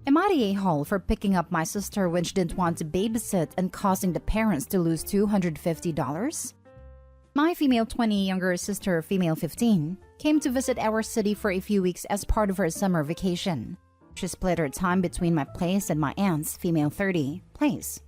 Am I the a-hole for picking up my sister when she didn't want to babysit and causing the parents to lose $250? My female 20 younger sister, female 15, came to visit our city for a few weeks as part of her summer vacation. She split her time between my place and my aunt's, female 30, place.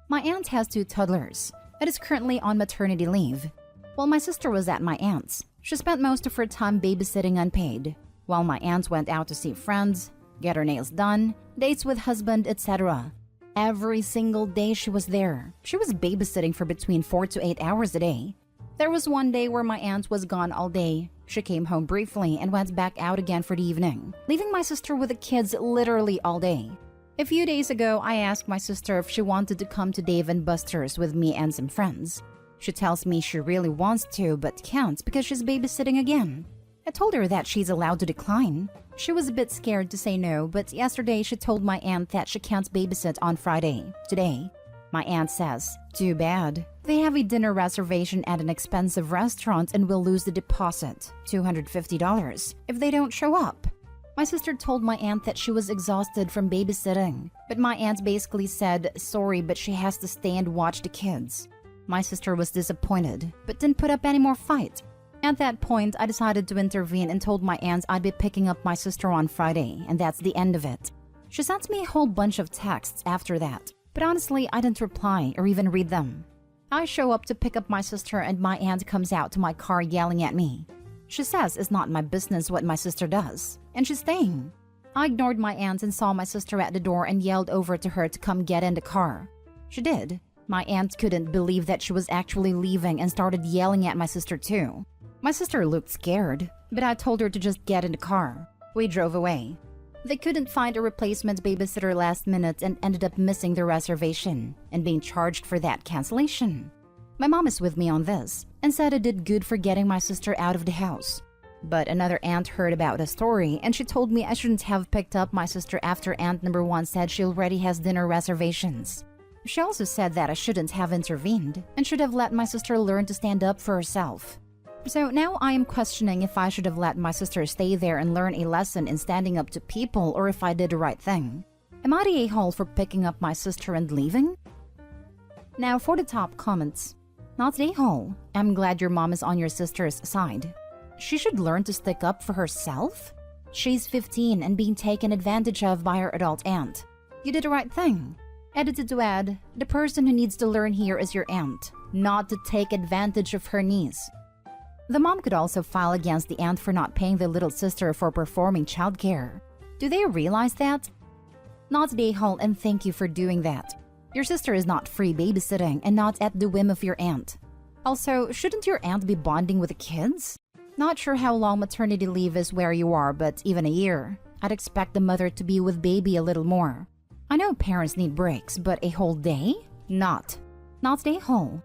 My aunt has 2 toddlers and is currently on maternity leave. While my sister was at my aunt's, she spent most of her time babysitting unpaid, while my aunt went out to see friends, get her nails done, dates with husband, etc. Every single day she was there. She was babysitting for between 4 to 8 hours a day. There was one day where my aunt was gone all day. She came home briefly and went back out again for the evening, leaving my sister with the kids literally all day. A few days ago, I asked my sister if she wanted to come to Dave & Buster's with me and some friends. She tells me she really wants to but can't because she's babysitting again. I told her that she's allowed to decline. She was a bit scared to say no, but yesterday she told my aunt that she can't babysit on Friday, today. My aunt says, too bad. They have a dinner reservation at an expensive restaurant and will lose the deposit, $250, if they don't show up. My sister told my aunt that she was exhausted from babysitting, but my aunt basically said, sorry, but she has to stay and watch the kids. My sister was disappointed, but didn't put up any more fight. At that point, I decided to intervene and told my aunt I'd be picking up my sister on Friday, and that's the end of it. She sent me a whole bunch of texts after that, but honestly, I didn't reply or even read them. I show up to pick up my sister and my aunt comes out to my car yelling at me. She says it's not my business what my sister does, and she's staying. I ignored my aunt and saw my sister at the door and yelled over to her to come get in the car. She did. My aunt couldn't believe that she was actually leaving and started yelling at my sister too. My sister looked scared, but I told her to just get in the car. We drove away. They couldn't find a replacement babysitter last minute and ended up missing the reservation and being charged for that cancellation. My mom is with me on this and said I did good for getting my sister out of the house. But another aunt heard about the story and she told me I shouldn't have picked up my sister after aunt number 1 said she already has dinner reservations. She also said that I shouldn't have intervened and should have let my sister learn to stand up for herself. So now I am questioning if I should have let my sister stay there and learn a lesson in standing up to people or if I did the right thing. Am I the a-hole for picking up my sister and leaving? Now for the top comments. Not the a-hole. I'm glad your mom is on your sister's side. She should learn to stick up for herself? She's 15 and being taken advantage of by her adult aunt. You did the right thing. Edited to add, the person who needs to learn here is your aunt, not to take advantage of her niece. The mom could also file against the aunt for not paying the little sister for performing childcare. Do they realize that? Not the a-hole, and thank you for doing that. Your sister is not free babysitting and not at the whim of your aunt. Also, shouldn't your aunt be bonding with the kids? Not sure how long maternity leave is where you are, but even a year. I'd expect the mother to be with baby a little more. I know parents need breaks, but a whole day? Not the a-hole.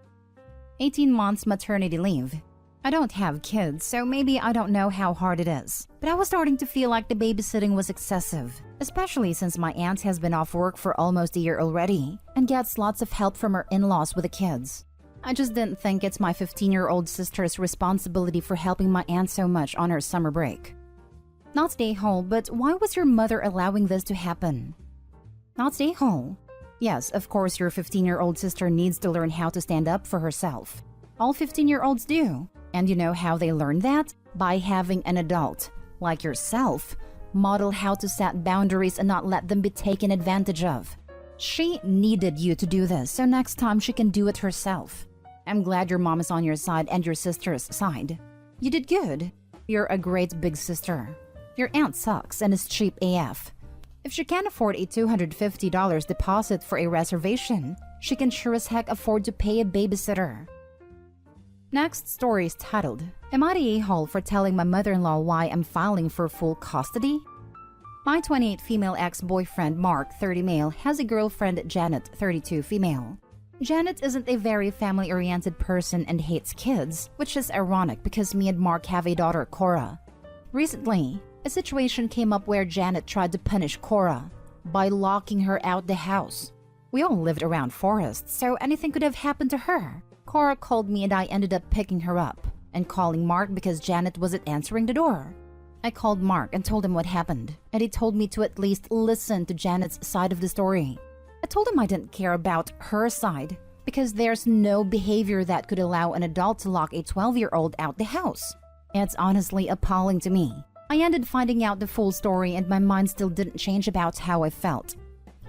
18 months maternity leave. I don't have kids, so maybe I don't know how hard it is. But I was starting to feel like the babysitting was excessive, especially since my aunt has been off work for almost a year already and gets lots of help from her in-laws with the kids. I just didn't think it's my 15-year-old sister's responsibility for helping my aunt so much on her summer break. Not the a-hole, but why was your mother allowing this to happen? Not the a-hole. Yes, of course your 15-year-old sister needs to learn how to stand up for herself. All 15-year-olds do. And you know how they learn that? By having an adult, like yourself, model how to set boundaries and not let them be taken advantage of. She needed you to do this, so next time she can do it herself. I'm glad your mom is on your side and your sister's side. You did good. You're a great big sister. Your aunt sucks and is cheap AF. If she can't afford a $250 deposit for a reservation, she can sure as heck afford to pay a babysitter. Next story is titled, Am I the a-hole for telling my mother-in-law why I'm filing for full custody? My 28 female ex-boyfriend Mark, 30 male, has a girlfriend Janet, 32 female. Janet isn't a very family-oriented person and hates kids, which is ironic because me and Mark have a daughter, Cora. Recently, a situation came up where Janet tried to punish Cora by locking her out the house. We all lived around forests, so anything could have happened to her. Cora called me and I ended up picking her up and calling Mark because Janet wasn't answering the door. I called Mark and told him what happened, and he told me to at least listen to Janet's side of the story. I told him I didn't care about her side because there's no behavior that could allow an adult to lock a 12-year-old out the house. It's honestly appalling to me. I ended finding out the full story and my mind still didn't change about how I felt.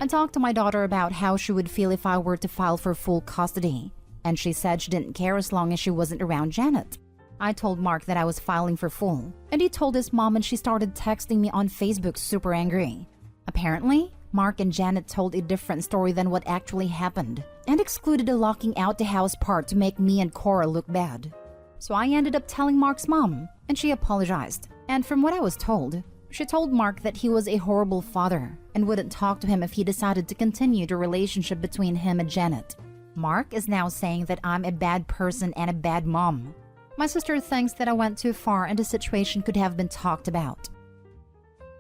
I talked to my daughter about how she would feel if I were to file for full custody, and she said she didn't care as long as she wasn't around Janet. I told Mark that I was filing for full, and he told his mom and she started texting me on Facebook super angry. Apparently, Mark and Janet told a different story than what actually happened and excluded the locking out the house part to make me and Cora look bad. So I ended up telling Mark's mom, and she apologized. And from what I was told, she told Mark that he was a horrible father and wouldn't talk to him if he decided to continue the relationship between him and Janet. Mark is now saying that I'm a bad person and a bad mom. My sister thinks that I went too far and the situation could have been talked about.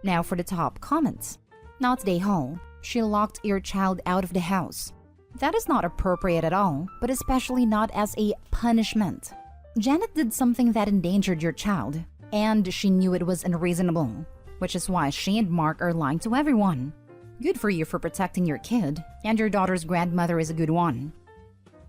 Now for the top comments. Not the whole. She locked your child out of the house. That is not appropriate at all, but especially not as a punishment. Janet did something that endangered your child, and she knew it was unreasonable, which is why she and Mark are lying to everyone. Good for you for protecting your kid, and your daughter's grandmother is a good one.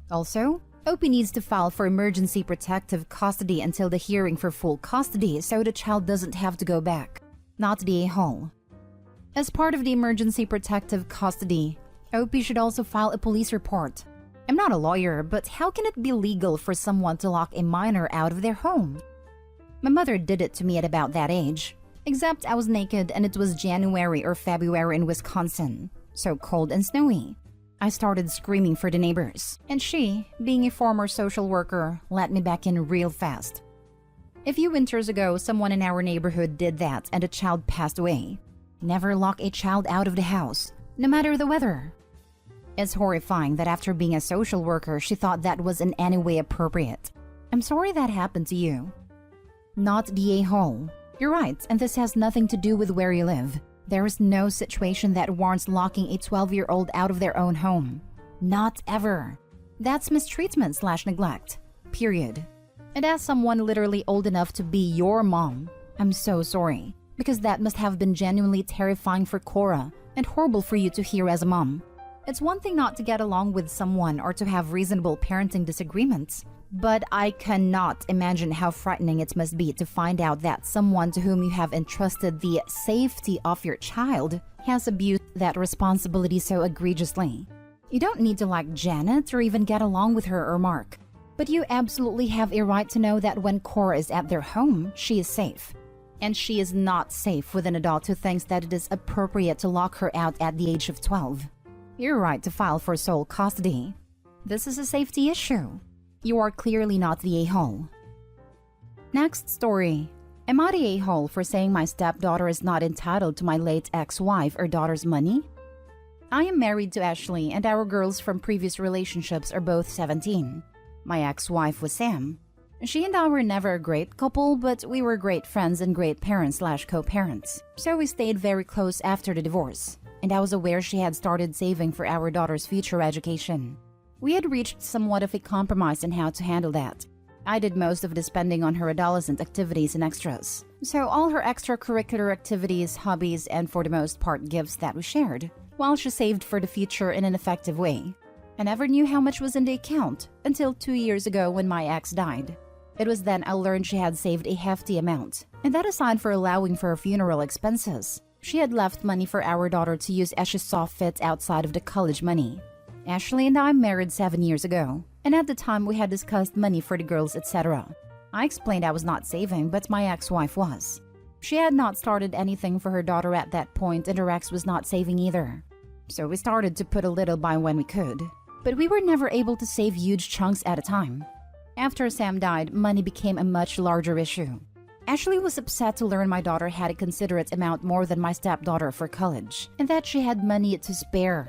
Also, OP needs to file for emergency protective custody until the hearing for full custody so the child doesn't have to go back. Not the a-hole. As part of the emergency protective custody, OP should also file a police report. I'm not a lawyer, but how can it be legal for someone to lock a minor out of their home? My mother did it to me at about that age, except I was naked and it was January or February in Wisconsin, so cold and snowy. I started screaming for the neighbors, and she, being a former social worker, let me back in real fast. A few winters ago, someone in our neighborhood did that and a child passed away. Never lock a child out of the house, no matter the weather. It's horrifying that after being a social worker, she thought that was in any way appropriate. I'm sorry that happened to you. Not the a-hole. You're right, and this has nothing to do with where you live. There is no situation that warrants locking a 12-year-old out of their own home. Not ever. That's mistreatment/neglect. Period. And as someone literally old enough to be your mom, I'm so sorry, because that must have been genuinely terrifying for Cora and horrible for you to hear as a mom. It's one thing not to get along with someone or to have reasonable parenting disagreements, but I cannot imagine how frightening it must be to find out that someone to whom you have entrusted the safety of your child has abused that responsibility so egregiously. You don't need to like Janet or even get along with her or Mark, but you absolutely have a right to know that when Cora is at their home, she is safe. And she is not safe with an adult who thinks that it is appropriate to lock her out at the age of 12. You're right to file for sole custody. This is a safety issue. You are clearly not the a-hole. Next story. Am I the a-hole for saying my stepdaughter is not entitled to my late ex-wife or daughter's money? I am married to Ashley and our girls from previous relationships are both 17. My ex-wife was Sam. She and I were never a great couple, but we were great friends and great parents/co-parents. So we stayed very close after the divorce, and I was aware she had started saving for our daughter's future education. We had reached somewhat of a compromise on how to handle that. I did most of the spending on her adolescent activities and extras, so all her extracurricular activities, hobbies, and for the most part gifts that we shared, while she saved for the future in an effective way. I never knew how much was in the account until 2 years ago when my ex died. It was then I learned she had saved a hefty amount, and that aside for allowing for her funeral expenses, she had left money for our daughter to use as she saw fit outside of the college money. Ashley and I married 7 years ago, and at the time we had discussed money for the girls, etc. I explained I was not saving, but my ex-wife was. She had not started anything for her daughter at that point, and her ex was not saving either. So we started to put a little by when we could, but we were never able to save huge chunks at a time. After Sam died, money became a much larger issue. Ashley was upset to learn my daughter had a considerate amount more than my stepdaughter for college, and that she had money to spare.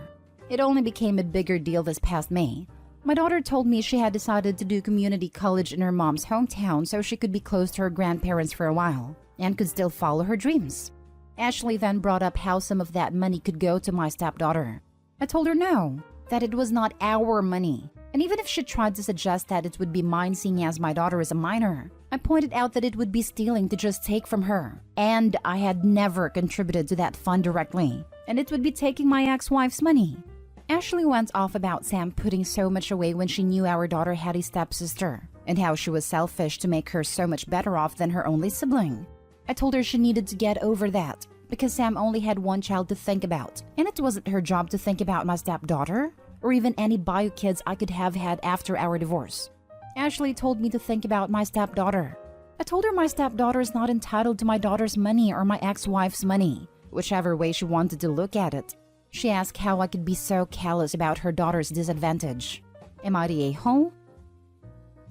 It only became a bigger deal this past May. My daughter told me she had decided to do community college in her mom's hometown so she could be close to her grandparents for a while, and could still follow her dreams. Ashley then brought up how some of that money could go to my stepdaughter. I told her no, that it was not our money. And even if she tried to suggest that it would be mine seeing as my daughter is a minor, I pointed out that it would be stealing to just take from her. And I had never contributed to that fund directly. And it would be taking my ex-wife's money. Ashley went off about Sam putting so much away when she knew our daughter had a stepsister, and how she was selfish to make her so much better off than her only sibling. I told her she needed to get over that, because Sam only had one child to think about, and it wasn't her job to think about my stepdaughter, or even any bio kids I could have had after our divorce. Ashley told me to think about my stepdaughter. I told her my stepdaughter is not entitled to my daughter's money or my ex-wife's money, whichever way she wanted to look at it. She asked how I could be so callous about her daughter's disadvantage. Am I the a-hole?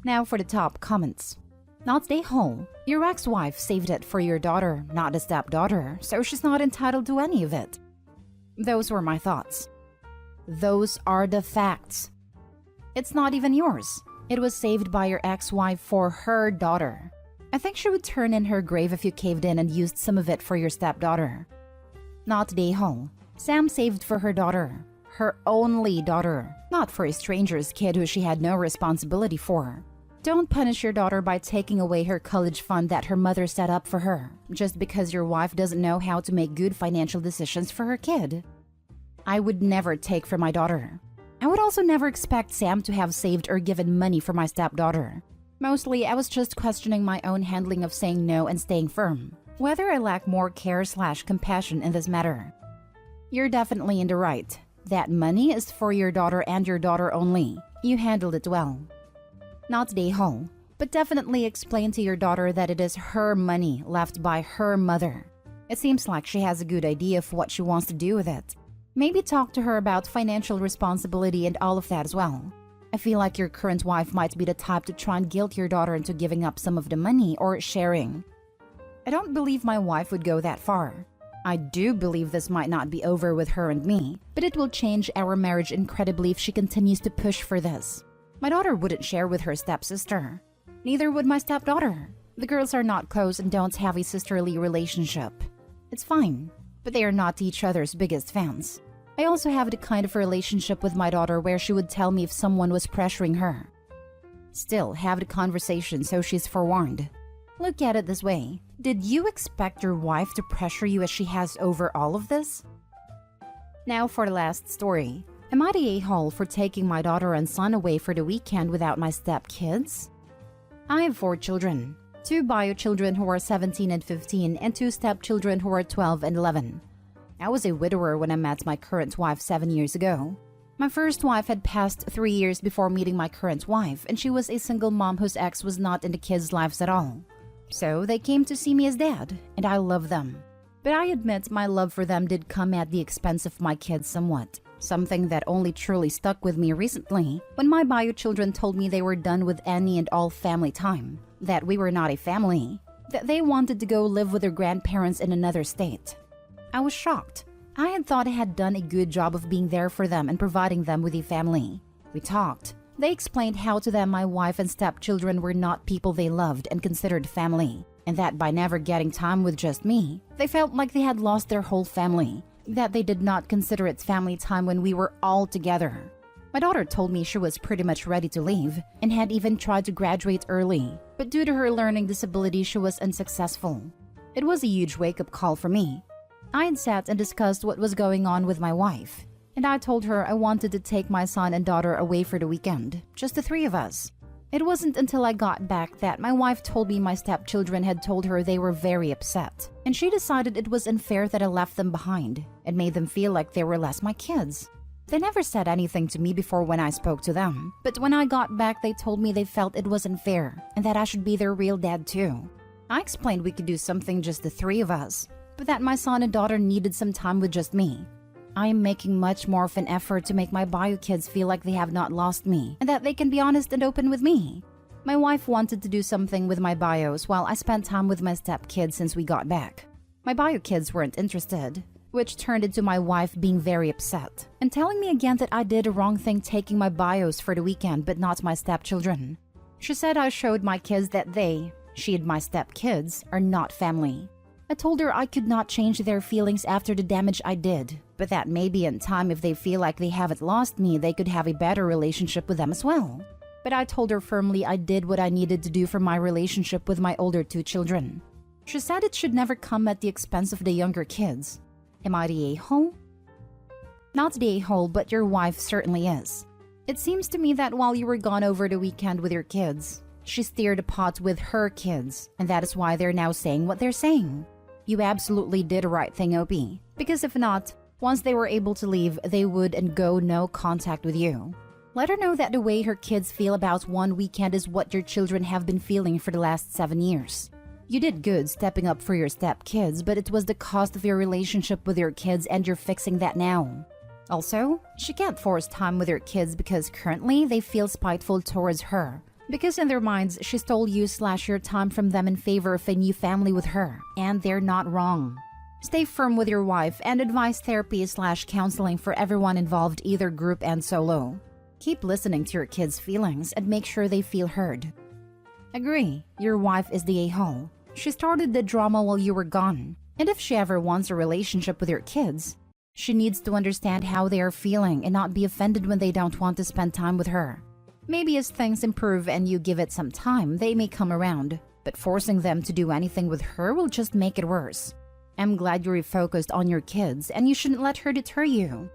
Now for the top comments. Not the a-hole. Your ex-wife saved it for your daughter, not the stepdaughter, so she's not entitled to any of it. Those were my thoughts. Those are the facts. It's not even yours. It was saved by your ex-wife for her daughter. I think she would turn in her grave if you caved in and used some of it for your stepdaughter. Not the a-hole. Sam saved for her daughter. Her only daughter. Not for a stranger's kid who she had no responsibility for. Don't punish your daughter by taking away her college fund that her mother set up for her, just because your wife doesn't know how to make good financial decisions for her kid. I would never take from my daughter. I would also never expect Sam to have saved or given money for my stepdaughter. Mostly, I was just questioning my own handling of saying no and staying firm. Whether I lack more care/compassion in this matter. You're definitely in the right. That money is for your daughter and your daughter only. You handled it well. Not the a-hole, but definitely explain to your daughter that it is her money left by her mother. It seems like she has a good idea of what she wants to do with it. Maybe talk to her about financial responsibility and all of that as well. I feel like your current wife might be the type to try and guilt your daughter into giving up some of the money or sharing. I don't believe my wife would go that far. I do believe this might not be over with her and me, but it will change our marriage incredibly if she continues to push for this. My daughter wouldn't share with her stepsister. Neither would my stepdaughter. The girls are not close and don't have a sisterly relationship. It's fine, but they are not each other's biggest fans. I also have the kind of relationship with my daughter where she would tell me if someone was pressuring her. Still, have the conversation so she's forewarned. Look at it this way. Did you expect your wife to pressure you as she has over all of this? Now for the last story. Am I the a-hole for taking my daughter and son away for the weekend without my stepkids? I have 4 children. 2 bio children who are 17 and 15 and 2 stepchildren who are 12 and 11. I was a widower when I met my current wife 7 years ago. My first wife had passed 3 years before meeting my current wife, and she was a single mom whose ex was not in the kids' lives at all. So they came to see me as dad, and I love them. But I admit my love for them did come at the expense of my kids somewhat. Something that only truly stuck with me recently when my bio children told me they were done with any and all family time. That we were not a family. That they wanted to go live with their grandparents in another state. I was shocked. I had thought I had done a good job of being there for them and providing them with a family. We talked. They explained how to them my wife and stepchildren were not people they loved and considered family, and that by never getting time with just me, they felt like they had lost their whole family, that they did not consider it family time when we were all together. My daughter told me she was pretty much ready to leave and had even tried to graduate early, but due to her learning disability she was unsuccessful. It was a huge wake-up call for me. I had sat and discussed what was going on with my wife, and I told her I wanted to take my son and daughter away for the weekend, just the 3 of us. It wasn't until I got back that my wife told me my stepchildren had told her they were very upset, and she decided it was unfair that I left them behind and made them feel like they were less my kids. They never said anything to me before when I spoke to them, but when I got back they told me they felt it was unfair and that I should be their real dad too. I explained we could do something just the 3 of us, but that my son and daughter needed some time with just me. I am making much more of an effort to make my bio kids feel like they have not lost me and that they can be honest and open with me. My wife wanted to do something with my bios while I spent time with my stepkids since we got back. My bio kids weren't interested, which turned into my wife being very upset and telling me again that I did a wrong thing taking my bios for the weekend but not my stepchildren. She said I showed my kids that she and my stepkids, are not family. I told her I could not change their feelings after the damage I did, But that maybe in time, if they feel like they haven't lost me, they could have a better relationship with them as well. But I told her firmly I did what I needed to do for my relationship with my older 2 children. She said it should never come at the expense of the younger kids. Am I the a-hole? Not the a-hole, but your wife certainly is. It seems to me that while you were gone over the weekend with your kids, she stirred a pot with her kids, and that is why they're now saying what they're saying. You absolutely did the right thing, OP. Because if not, once they were able to leave, they would and go no contact with you. Let her know that the way her kids feel about one weekend is what your children have been feeling for the last 7 years. You did good stepping up for your stepkids, but it was the cost of your relationship with your kids, and you're fixing that now. Also, she can't force time with her kids because currently they feel spiteful towards her. Because in their minds, she stole you/your time from them in favor of a new family with her, and they're not wrong. Stay firm with your wife and advise therapy/counseling for everyone involved, either group and solo. Keep listening to your kids' feelings and make sure they feel heard. Agree, your wife is the a-hole. She started the drama while you were gone, and if she ever wants a relationship with your kids, she needs to understand how they are feeling and not be offended when they don't want to spend time with her. Maybe as things improve and you give it some time, they may come around, but forcing them to do anything with her will just make it worse. I'm glad you're refocused on your kids, and you shouldn't let her deter you.